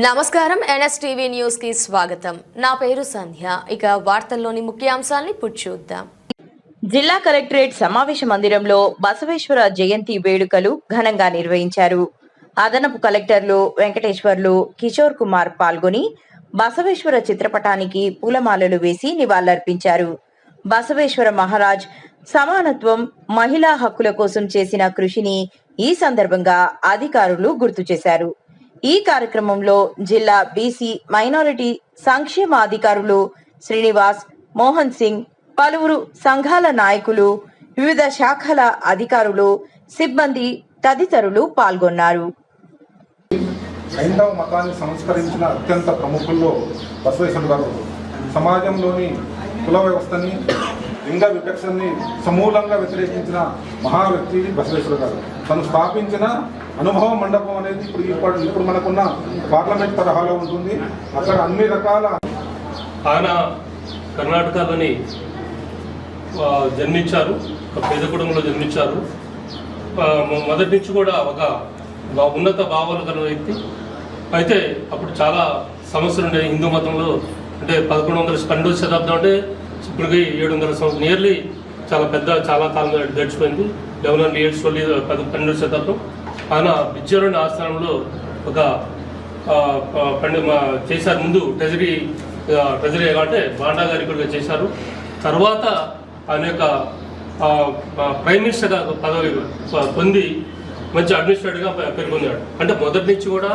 నమస్కారం NSTV news కి స్వాగతం. నా పేరు సంధ్య. ఇక వార్తల్లోని ముఖ్యాంశాలను ఇప్పుడు చూద్దాం. జిల్లా కలెక్టరేట్ సమావేశ మందిరంలో బసవేశ్వర జయంతి వేడుకలు ఘనంగా నిర్వహించారు. అదనపు కలెక్టర్లు వెంకటేశ్వర్లు, కిషోర్ కుమార్ పాల్గొని బసవేశ్వర చిత్రపటానికి పూలమాలలు వేసి నివాళులర్పించారు. బసవేశ్వర మహారాజ్ సమానత్వం, మహిళా హక్కుల కోసం చేసిన కృషిని ఈ సందర్భంగా అధికారులు గుర్తు చేశారు. ఈ కార్యక్రమంలో జిల్లా బీసీ మైనారిటీ సంక్షేమ అధికారులు శ్రీనివాస్, మోహన్ సింగ్, పలువురు సంఘాల నాయకులు, వివిధ శాఖల అధికారులు, సిబ్బంది తదితరులు పాల్గొన్నారు. హైందవ మతాన్ని సంస్కరించిన అత్యంత ప్రముఖుల్లో బసవేశ్వరుడు గారు సమాజంలోని కుల వ్యవస్థని, లింగ వివక్షని సమూలంగా వ్యతిరేకించిన మహా వ్యక్తి బసవేశ్వరుడు గారు. తను స్థాపించిన అనుభవ మండపం అనేది ఇప్పుడు మనకున్న పార్లమెంట్ తరహాలో ఉంటుంది. అక్కడ అన్ని రకాల ఆయన కర్ణాటకలోని జన్మించారు, ఒక పేద కుటుంబంలో జన్మించారు. మొదటి నుంచి కూడా ఒక ఉన్నత భావాలు కలిగిన వ్యక్తి. అయితే అప్పుడు చాలా సమస్యలు ఉండేవి హిందూ మతంలో. అంటే 1112వ శతాబ్దం అంటే ఇప్పటికి 700 సంవత్సరం, నియర్లీ చాలా కాలం గడిచిపోయింది. 1100 years 12వ శతాబ్దం. ఆయన బిజ్జలోని ఆస్థానంలో ఒక చేశారు. ముందు ట్రెజరీ అంటే బాండా గారి కూడా చేశారు. తర్వాత ఆయన యొక్క ప్రైమ్ మినిస్టర్గా పదవి పొంది మంచి అడ్మినిస్ట్రేటర్గా పేర్కొన్నాడు. అంటే మొదటి నుంచి కూడా